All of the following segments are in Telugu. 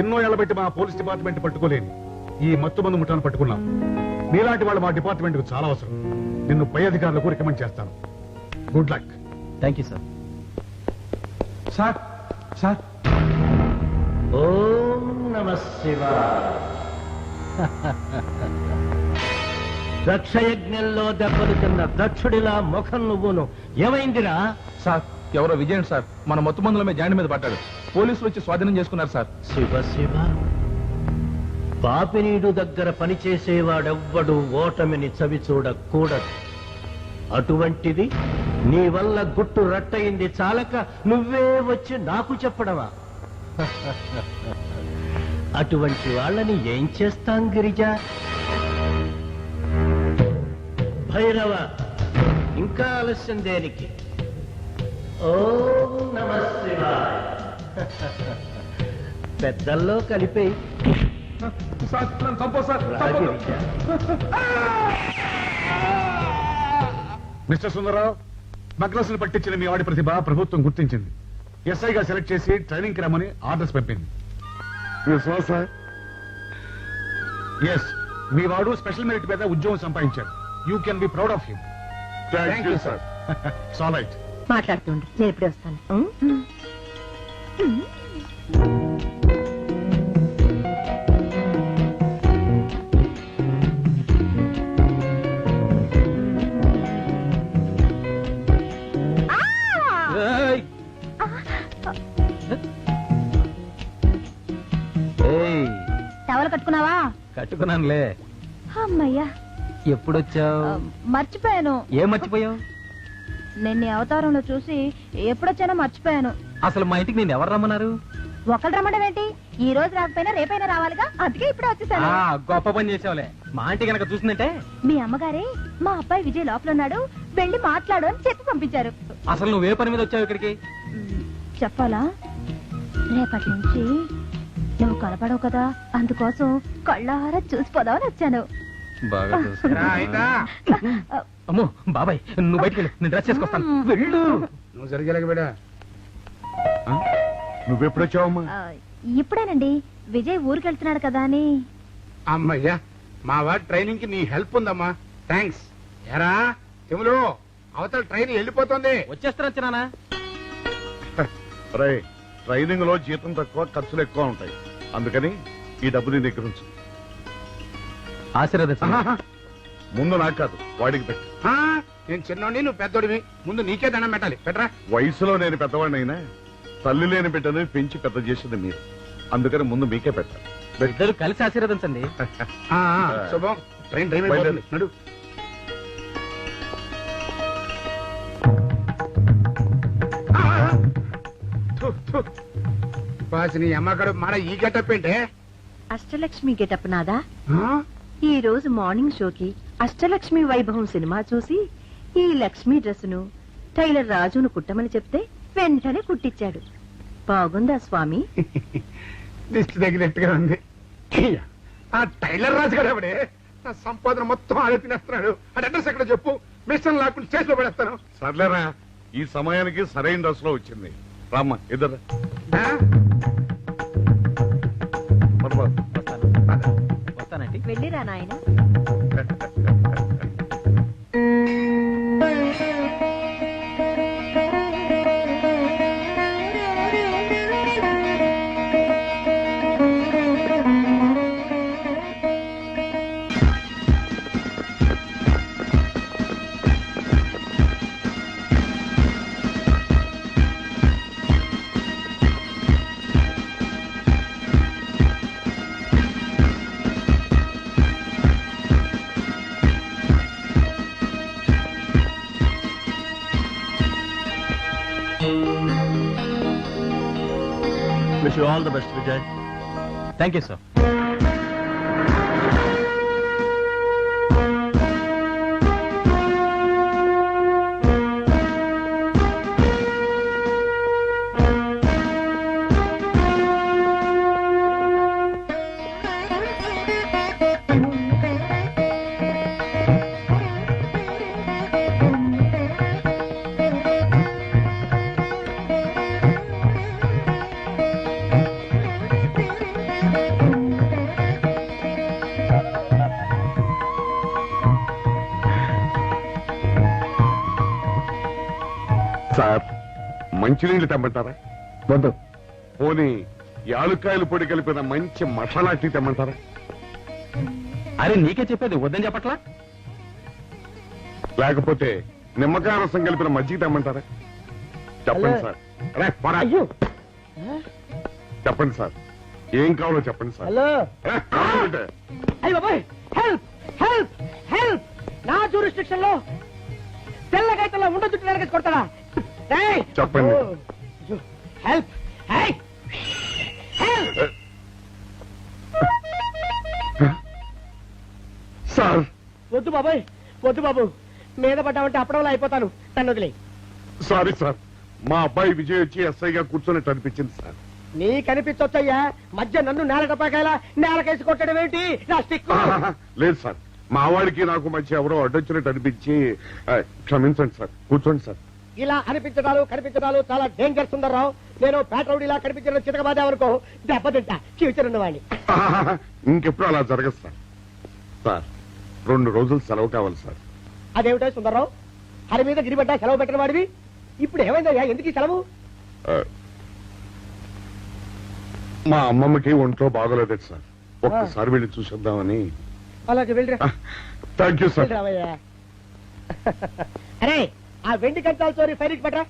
ఎన్నో ఏళ్ల బట్టి మా పోలీస్ డిపార్ట్మెంట్ పట్టుకోలేని ఈ మత్తు మందు ముఠాను పట్టుకున్నాం. నీలాంటి వాళ్ళు మా డిపార్ట్మెంట్ కు చాలా అవసరం. నిన్ను పై అధికారులకు రికమెండ్ చేస్తాను. Good luck. Thank you sir. Sir sir ఓం నమః శివాయ. దక్షయజ్ఞంలో దెబ్బలు తిన్న దక్షుడిలా ముఖం నువ్వును. ఏమైందిరా? సార్ ఎవరో విజయన్ సార్ మన మొత్తం మందుల మీద జాండి మీద పడ్డాడు. పోలీసులు వచ్చి స్వాధీనం చేసుకున్నారు సార్. శివ శివ. పాపినీడు దగ్గర పనిచేసేవాడెవ్వడు ఓటమిని చవి చూడకూడదు. అటువంటిది నీ వల్ల గుట్టు రట్టయింది చాలక నువ్వే వచ్చి నాకు చెప్పడమా? అటువంటి వాళ్ళని ఏం చేస్తాం గిరిజ? భైరవ, ఇంకా ఆలస్యం దేనికి? ఓం నమః శివాయ. పెద్దల్లో కలిపే మిస్టర్ సుందరరావు, స్మగ్లర్స్ పట్టించిన మీ వాడి ప్రతిభ ప్రభుత్వం గుర్తించింది. ఎస్ఐగా సెలెక్ట్ చేసి ట్రైనింగ్ కి రమ్మని ఆర్డర్స్ పంపింది. ఎస్, మీ వాడు స్పెషల్ మెరిట్ మీద ఉద్యోగం సంపాదించాడు. You can be proud of him. Thank you sir. All right. మాట్లాడుతుండే, నేను ఇప్పుడే వస్తాను. టవల్ కట్టుకున్నావా? కట్టుకున్నానులే. అమ్మయ్యా, ఎప్పుడొచ్చావు? మర్చిపోయాను. ఏం మర్చిపోయావు? నిన్న అవతారంలో చూసి ఎప్పుడొచ్చానో మర్చిపోయాను. అసలు మా ఇంటికి నేను ఎవరు రమ్మన్నారు? ఒకళ్ళు రమ్మడం ఏంటి? ఈ రోజు రాకపోయినా రేపైనా రావాలిగా, అందుకే ఇప్పుడే వచ్చేసాను. గొప్ప పని చేసావులే. మా ఇంటి కనుక చూసిందంటే మీ అమ్మగారే మా అబ్బాయి విజయ్ లోపల ఉన్నాడు, వెళ్ళి మాట్లాడు అని చెప్పి పంపించారు. అసలు నువ్వే పని మీద వచ్చావు ఇక్కడికి? చెప్పాలా? రేపటి నుంచి నువ్వు కనపడవు కదా, అందుకోసం కళ్ళారా చూసిపోదామని వచ్చాను. బాగా అమ్మో బాబాయ్, నువ్వు బయటికి వెళ్ళు, నేను డ్రెస్ చేసుకొస్తాను. వెళ్ళు. నువ్వు సరిగ్గా నువ్వెప్పుడొచ్చావమ్మా? ఇప్పుడేనండి. విజయ్ ఊరికి వెళ్తున్నాడు కదా అని. అమ్మయ్యా, మా వాడి ట్రైనింగ్ కి నీ హెల్ప్ ఉందమ్మా. థ్యాంక్స్. ఎరా తిములు, అవతల ట్రైన్ వెళ్ళిపోతుంది. వచ్చేస్తానొచ్చినానా? ట్రైనింగ్ లో జీతం తక్కువ, ఖర్చులు ఎక్కువ ఉంటాయి. అందుకని ఈ డబ్బు నీ దగ్గర ఉంచు. ఆశీర్వదించు. ముందు నాకు కాదు, వాడికి పెట్టు. నేను చిన్నోడిని, నువ్వు పెద్దోడివి. ముందు నీకే దండం పెట్టాలి. పెట్టరా. వయసులో నేను పెద్దవాడినైనా తల్లి లేని బిడ్డను పెంచి పెద్ద చేసింది మీరు. అందుకని ముందు మీకే పెట్టాలి. ఇద్దరు కలిసి ఆశీర్వదించండి. శుభం. ట్రైన్ టైం అయిపోతుంది. నడు. నీ అమ్మగాడు మన ఈ గెటప్ ఏంటే? అష్టలక్ష్మి గెటప్ నాదా. ఈ రోజు మార్నింగ్ షోకి అష్టలక్ష్మి వైభవం సినిమా చూసి ఈ లక్ష్మి డ్రెస్సును టైలర్ రాజును కుట్టమని చెప్తే వెంటనే కుట్టించాడు. బాగుందా స్వామి? దిష్టి తగినట్టుగా ఉంది. ఆ టైలర్ రాజు గారు ఎవడే? నా సంపాదన మొత్తం ఆడే తినేస్తున్నాడు. అది అడ్రస్ ఎక్కడ చెప్పు, మిషన్ లాక్కుని స్టేజ్ లో పడేస్తాను. సర్లేరా, ఈ సమయానికి సరైన డ్రెస్ లో వచ్చింది. రామ్మ ఇద్దరు వస్తానండి. వెళ్ళిరా నాయన. Wish you all the best, Vijay. Thank you, sir. Sir మంచినీళ్ళు తెమ్మంటారా? వద్దు. పోనీ యాలుక్కాయలు పొడి కలిపిన మంచి మసాలా టీ తెమ్మంటారా? అరే నీకే చెప్పేది వద్దని చెప్పట్లా. లేకపోతే నిమ్మకాయ రసం కలిపిన మజ్జిగ తెమ్మంటారా? చెప్పండి సార్. అరే, పోరా. చెప్పండి సార్, ఏం కావాలో చెప్పండి సార్. హలో అరే, కావాలంటే. అయ్య బాబాయ్, హెల్ప్ హెల్ప్ హెల్ప్! నా జ్యూరిస్డిక్షన్ లో తెల్లగైతల్లో ఉండ చుట్టూ వెనకేసి కొడతాడా? ఏయ్! చెప్పండి. అయ్యో, హెల్ప్! ఏయ్! హెల్ప్! సార్ వద్దు బాబాయ్, వద్దు బాబు, మీద పడ్డామంటే అప్పడంలో అయిపోతాను, నన్ను వదిలే. సారీ సార్, మా అబ్బాయి విజయ్ వచ్చి ఎస్ఐగా కూర్చొని అనిపించింది సార్. నీ కనిపించొచ్చయ్యా, మధ్య నన్ను నేల టపాకాయలా నేలకేసి కొట్టడం ఏంటి? నా స్టిక్! లేదు సార్, మా వాడికి నాకు మధ్య ఎవరో అడ్డొచ్చినట్టు అనిపించి క్షమించండి సార్. కూర్చోండి సార్. ఇలా అనిపించడాలు కనిపించడాలు చాలా డేంజర్ సుందర్రావు. నేను పేట్రౌడిలా కనిపించడం చితకబాదామనుకో, దెబ్బతింటా ఫ్యూచర్ ఉన్నవాడిని. ఇంకెప్పుడు అలా జరగదు సార్. సార్ 2 రోజులు సెలవు కావాలి సార్. అదేమిటో సుందర్రావు, హరి మీద గిరిబడ్డా సెలవు పెట్టిన వాడివి, ఇప్పుడు ఏమైందయ్యా, ఎందుకు ఈ సెలవు? మా అమ్మమ్మకి ఒంట్లో బాగోలేదు సార్, ఒక్కసారి వెళ్ళి చూసొద్దామని. అలాగే వెళ్ళిరా. Thank you sir. వెళ్ళిరావయ్యా. అరే, ఆ వెండి కంచాలు చోరీ ఫైరికి పట్రా.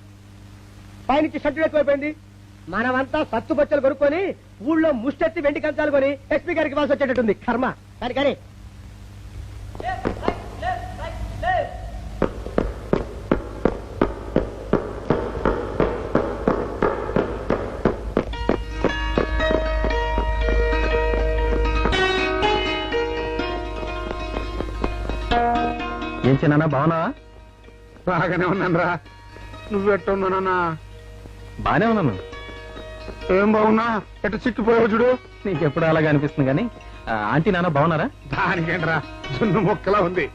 పైనుంచి షట్టు ఎక్కువైపోయింది. మనమంతా సత్తు బచ్చలు కొనుక్కొని ఊళ్ళో ముష్టెత్తి వెండి కంచాలు కొని ఎస్పీ గారికి వాల్సి వచ్చేటట్టుంది కర్మ. కానీ ఏం చిన్న బాగున్నావా? బాగానే ఉన్నాను రా, నువ్వెట్టున్నానన్నా? బానే ఉన్నాను. ఏం బాగున్నా, ఎట్ట చిక్కిపోయావు చూడు. నీకెప్పుడు అలాగే అనిపిస్తుంది కానీ ఆంటీ నాన్న బాగున్నారా? దానికేంట్రా, జున్ను మొక్కలా ఉంది.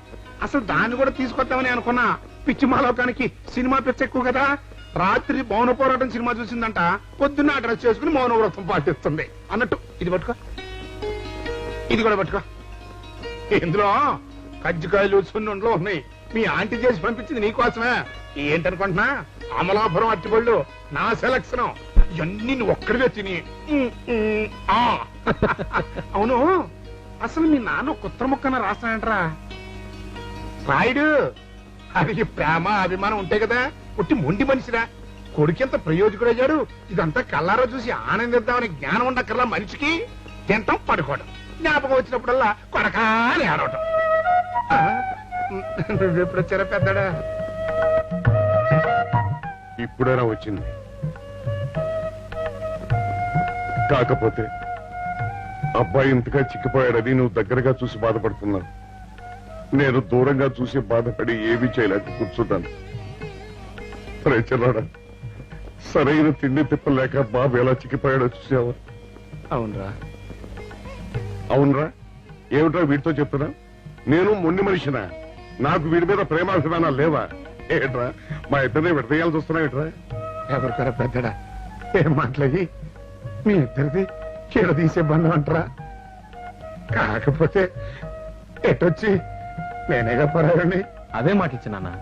అసలు దాన్ని కూడా తీసుకొద్దామని అనుకున్నా. పిచ్చి మాలోకానికి సినిమా పిచ్చ ఎక్కువ కదా. రాత్రి మౌన పోరాటం సినిమా చూసిందంట, పొద్దున్న డ్రెస్ చేసుకుని మౌన వ్రతం పాటిస్తుంది అన్నట్టు. ఇది పట్టుకో, ఇది కూడా పట్టుకో. ఇందులో కజ్జికాయలు సున్నుండ్లు ఉన్నాయి. మీ ఆంటీ చేసి పంపించింది నీకోసమే. ఏంటనుకుంటున్నా, అమలాపురం అట్టిపళ్ళు నా సెలక్షన్. ఇవన్నీ నువ్వు ఒక్కడివే తిని. అవును, అసలు మీ నాన్న కుత్ర ముక్కన రాస్తానంటరా? రాయుడు, అది ప్రేమ అభిమానం ఉంటాయి కదా. పుట్టి మొండి మనిషిరా, కొడుకెంత ప్రయోజకుడయ్యాడు. ఇదంతా కల్లారా చూసి ఆనందిద్దామని జ్ఞానం ఉండక్కర్లా మనిషికి. తింటాం, పడుకోవడం, జ్ఞాపకం వచ్చినప్పుడల్లా కొడకాని ఆడవటం. నువ్వెప్పుడు వచ్చారా పెద్దడా? ఇప్పుడైనా వచ్చింది. కాకపోతే అబ్బాయి ఇంతగా చిక్కిపోయాడని నువ్వు దగ్గరగా చూసి బాధపడుతున్నావు. నేను దూరంగా చూసి బాధపడి ఏమీ చేయలేక కూర్చున్నాను. చిన్నాడా, సరైన తిండి తిప్పలేక బాబు ఎలా చిక్కిపోయాడో చూసావా? అవునరా. అవునరా, ఏమిట్రా వీటితో చెప్తున్నా? నేను మొండి మనిషినా? నాకు వీడి మీద ప్రేమాభిమానాలు లేవా? ఏట్రా, మా ఇద్దరిని విడదీయాల్సి వస్తున్నా? ఏట్రా, ఎవరికరా పెద్దడా, ఏం మాట్లాడి మీ ఇద్దరిది తీసే బంధం అంటారా? కాకపోతే ఎటొచ్చి నేనేగా పరాయండి. అదే మాటిచ్చినా.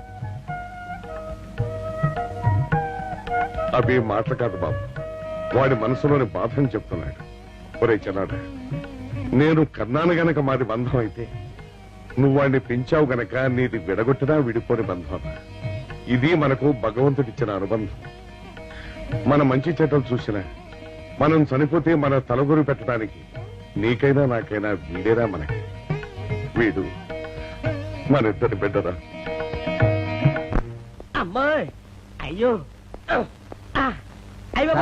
అవి మాటలు కాదు బాబు, వాడి మనసులోని బాధని చెప్తున్నాడు. ఒరే చిన్నాడా, నేను కన్నాను గనక మాది బంధం అయితే, నువ్వు వాడిని పెంచావు గనక నీది విడగొట్టినా విడిపోని బంధం. ఇది మనకు భగవంతుడిచ్చిన అనుబంధం. మన మంచి చేతలు చూసినా, మనం చనిపోతే మన తలగొరు పెట్టడానికి నీకైనా నాకైనా వీడేరా మనకి. వీడు మన ఇద్దరి బిడ్డరా. అమ్మాయి, అయ్యో అయ్యో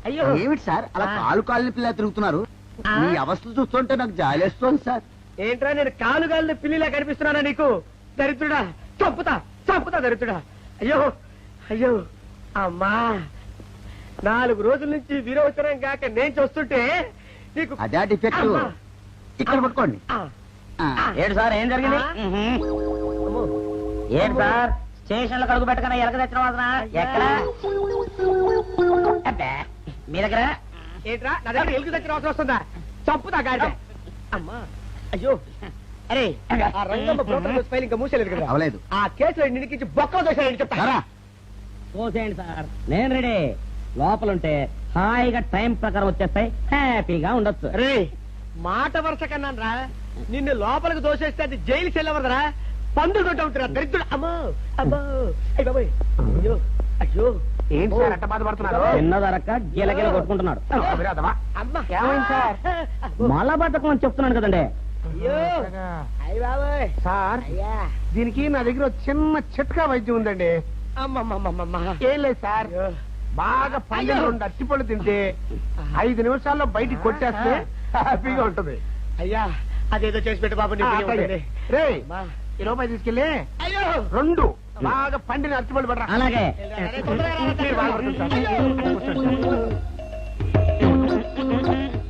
అయ్యో, ఏమిటి సార్ అలా కాలు కాలిన పిల్ల తిరుగుతున్నారు? మీ అవస్థలు చూస్తుంటే నాకు జాలేస్తోంది సార్. ఏంట్రా, నేను కాలుగాలిన పిల్లిలా కనిపిస్తున్నానా నీకు? దరిద్రుడా, చంపుతా చంపుతా దరిద్రుడా. అయ్యో అయ్యో, అమ్మా, 4 రోజుల నుంచి విరోచనం కాక నేను చూస్తుంటే నీకు అదే డిఫెక్ట్. అమ్మా. ఇక్కడ పట్టుకోండి. ఆ, ఏంటి సార్, ఏం జరిగింది? అమ్మో. ఏంటి సార్, స్టేషన్ లో కడుగు పెట్టకనే ఎలక తెచ్చిన వాసన ఎక్కడ? అబ్బే, మీ దగ్గర ఏంట్రా, నా దగ్గర ఎలుగు తెచ్చిన అవసరం వస్తుందా? చంపుతా గాడిద. అమ్మా అయ్యో అరే ఆ రంగమ్మ బ్రోకర్ ఫైల్ ఇంకా మూసేలేదు కదా అవలేదు. ఆ కేసులో నిడికించి బొక్కలు దోశాడని చెప్తా. చూసేయండి సార్ నేను రెడీ. లోపలుంటే హాయిగా టైం ప్రకారం వచ్చేస్తాయి, హ్యాపీగా ఉండొచ్చు. రే మాట వరుస కన్నాను రా, నిన్ను లోపలికి దోసేస్తే అది జైలు చెల్లవదరా, పందులు కొట్ట ఉంటారా దరిద్రుడు. అమ్మో అబ్బో అయ్య బాబోయ్ అయ్యో అయ్యో. ఏంటి సార్ అట్ట బాధపడుతున్నారు? చిన్నదరక్క గిలగిల కొట్టుకుంటున్నాడు. అమ్మా ఏమైంది సార్? మళ్ళా బద్దకం అని చెప్తున్నాను కదండి. అయ్యో అయ్య బాబోయ్ సార్ అయ్యా. దీనికి నా దగ్గర ఒక చిన్న చిట్కా వైద్యం ఉందండి. అమ్మమ్మమ్మమ్మ ఏం లేదు సార్, బాగా పండిన 2 అరటిపళ్ళు తింటే 5 నిమిషాల్లో బయటికి కొట్టేస్తే హ్యాపీగా ఉంటది. అయ్యా అదేదో చేసి పెట్టు బాబు. రే ఈ రూపాయి తీసుకెళ్ళి అయ్యో 2 బాగా పండిన అరటిపళ్ళు పడరా. అలాగే మీరు బాగా పడుతుంది సార్.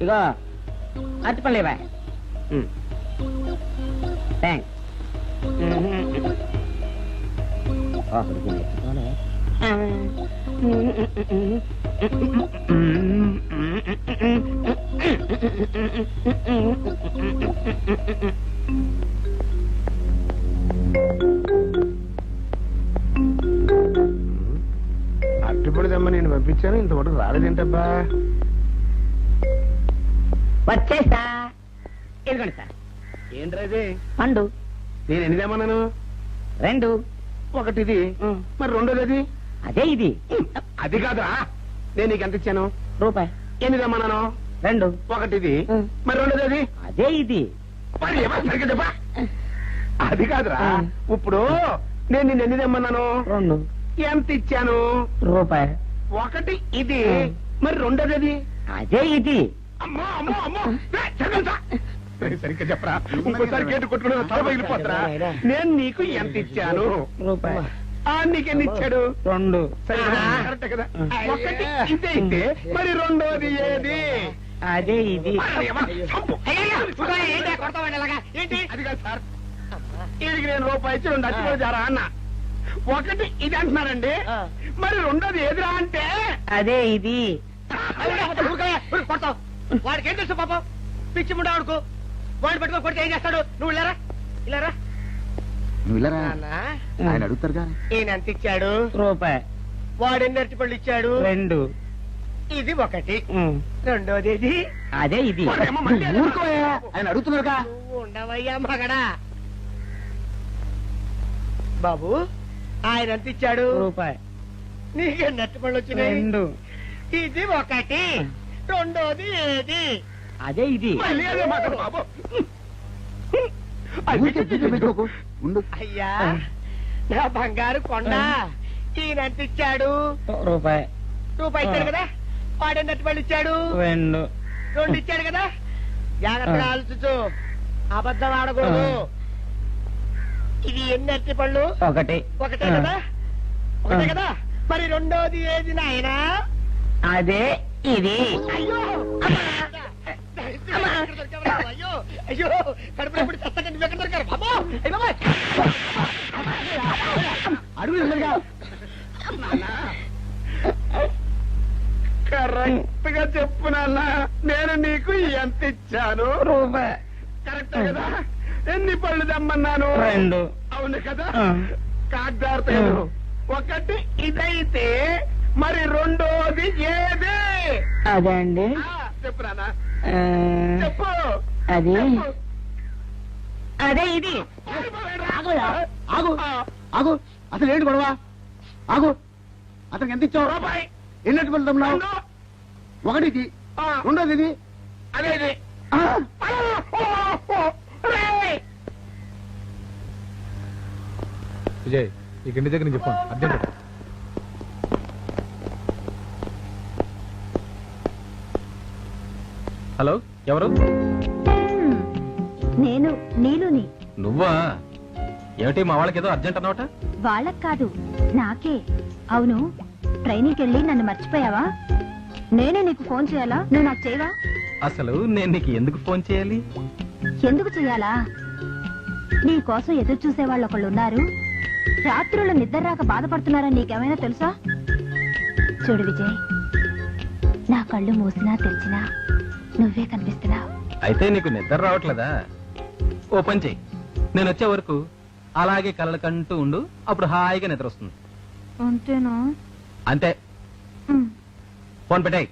ఇగో అరటిపళ్ళు ఇవ్వ. థ్యాంక్స్. అరటిపళ్ళు తెమ్మ నేను పంపించాను, ఇంతవరకు రాలేదేంటబ్బా. వచ్చేసా. ఇదిగోండి సార్ ఏంట్రా ఇది? పండు. నేను ఎన్ని తెమ్మన్నాను? 2. ఒకటి ఇది, మరి రెండోది అది. అదే ఇది. అది కాదురా, నేను నీకు ఎంత ఇచ్చాను? రూపాయి. ఎన్ని తెమ్మన్నాను? 2. ఒకటి ఇది, మరి రెండోది అది. అదే ఇది. మరి ఏమో సరిగ్గా చెప్పా. అది కాదురా, ఇప్పుడు నేను నిన్ను ఎన్ని తెమ్మన్నాను? 2. ఎంత ఇచ్చాను? రూపాయి. ఒకటి ఇది, మరి రెండోది అది. అదే ఇది. అమ్మో అమ్మో అమ్మో, సరిగ్గా చెప్పరా, ఇంకోసారి గేటు కొట్టుకుని తల పగిలిపోతారా. నేను నీకు ఎంత ఇచ్చాను? రూపాయి. నీకెన్ని ఇచ్చాడు? 2. సరే కదా, కరెక్టే కదా. ఒకటి ఇదే అయితే మరి రెండోది ఏది? అదే ఇది. మరి ఏమో, చంపు. ఏంటి అది కాదు సార్, వీడికి నేను రూపాయి ఇచ్చి 2 అచ్చిపోయి జారా అన్న. ఒకటి ఇది అంటున్నారండి, మరి రెండోది ఏదిరా అంటే అదే ఇది. కొడతావు. వాడికి ఏం తెలుసు పాపం, పిచ్చి ముండా వాడుకో. వాడిని పట్టుకొని కొడితే ఏం చేస్తాడు? నువ్వు ఇలారా ఇలారా. నువ్వు ఇలా రా. నాన్న, ఆయన అడుగుతారు కానీ. ఈయన ఎంత ఇచ్చాడు? రూపాయి. వాడు ఎన్ని అరటిపళ్ళు ఇచ్చాడు? 2. ఇది ఒకటి, రెండోది ఇది. అదే ఇది. వాడేమో మళ్ళీ ఊరుకోయా, ఆయన అడుగుతున్నారుగా. నువ్వు ఉండవయ్యా మగడా. బాబు ఆయన ఎంత ఇచ్చాడు? రూపాయి. నీకెన్ని అరటిపళ్ళు వచ్చినాయి? 2. ఇది ఒకటి, రెండోది ఏది? అదే ఇది. మళ్ళీ అదే మాట బాబు. ఊరికే పిచ్చి పెట్టుకోకు. ఉండు. అయ్యా నా బంగారు కొండ, ఈయన ఎంత ఇచ్చాడు? రూపాయి. రూపాయి ఇచ్చాడు కదా. వాడు ఎన్ని అరటిపళ్ళు ఇచ్చాడు? 2. 2 ఇచ్చాడు కదా. జాగ్రత్తగా ఆలోచించు, అబద్ధం ఆడకూడదు. ఇది ఎన్ని అరటిపళ్ళు? 1. ఒకటే కదా. ఒకటే కదా. మరి రెండోది ఏది నాయనా? అదే ఇది. అయ్యో అయ్యో అయ్యో, కడుపులో ఇప్పుడు చస్తగా నువ్వు ఎక్కడ దొరికారు బాబు? అడుగు నిజంగా. కరెక్ట్ గా చెప్పు నాన్న, నేను నీకు ఎంత ఇచ్చాను? రూపాయి. కరెక్ట్ కదా. ఎన్ని పళ్ళు తెమ్మన్నాను? 2. అవును కదా. కాగ్దార్తేను. ఒకటి ఇదైతే మరి రెండోది ఏది? అదే అండి. చెప్పు నాన్న, చెప్పు. అది చెప్పు. అదే ఇది. ఆగోయా, ఆగు ఆగు. అసలు ఏంటి గొడవ? ఆగు. అతనికి ఎంత ఇచ్చావు? రూపాయి. ఎన్ని అరటిపళ్ళు తెమ్మన్నావు? 2. ఒకటి ఇది, రెండోది ఇది. అదేది. విజయ్ ఈ గిండి దగ్గర నుంచి చెప్పండి అర్జెంట్. హలో ఎవరు? నేను నీలుని. నువ్వా? ఏమిటి మా వాళ్ళకి ఏదో అర్జెంట్ అన్నమాట? వాళ్ళకి కాదు, నాకే. అవును, ట్రైనింగ్కి వెళ్ళి నన్ను మర్చిపోయావా? నేనే నీకు ఫోన్ చేయాలా? నువ్వు నాకు చేయవా? అసలు నేను నీకు ఎందుకు ఫోన్ చేయాలి? ఎందుకు చెయ్యాలా? నీ కోసం ఎదురు చూసే వాళ్ళు ఒకళ్ళు ఉన్నారు. రాత్రులు నిద్ర రాక బాధపడుతున్నారని నీకేమైనా తెలుసా? చూడు విజయ్, నా కళ్ళు మూసినా తెరిచినా నువ్వే కనిపిస్తున్నావు. అయితే నీకు నిద్ర రావట్లేదా? ఓ పని చెయ్యి, నేను వచ్చే వరకు అలాగే కలలు కంటూ ఉండు, అప్పుడు హాయిగా నిద్ర వస్తుంది. అంతేనా? అంతే. ఫోన్ పెట్టాయి.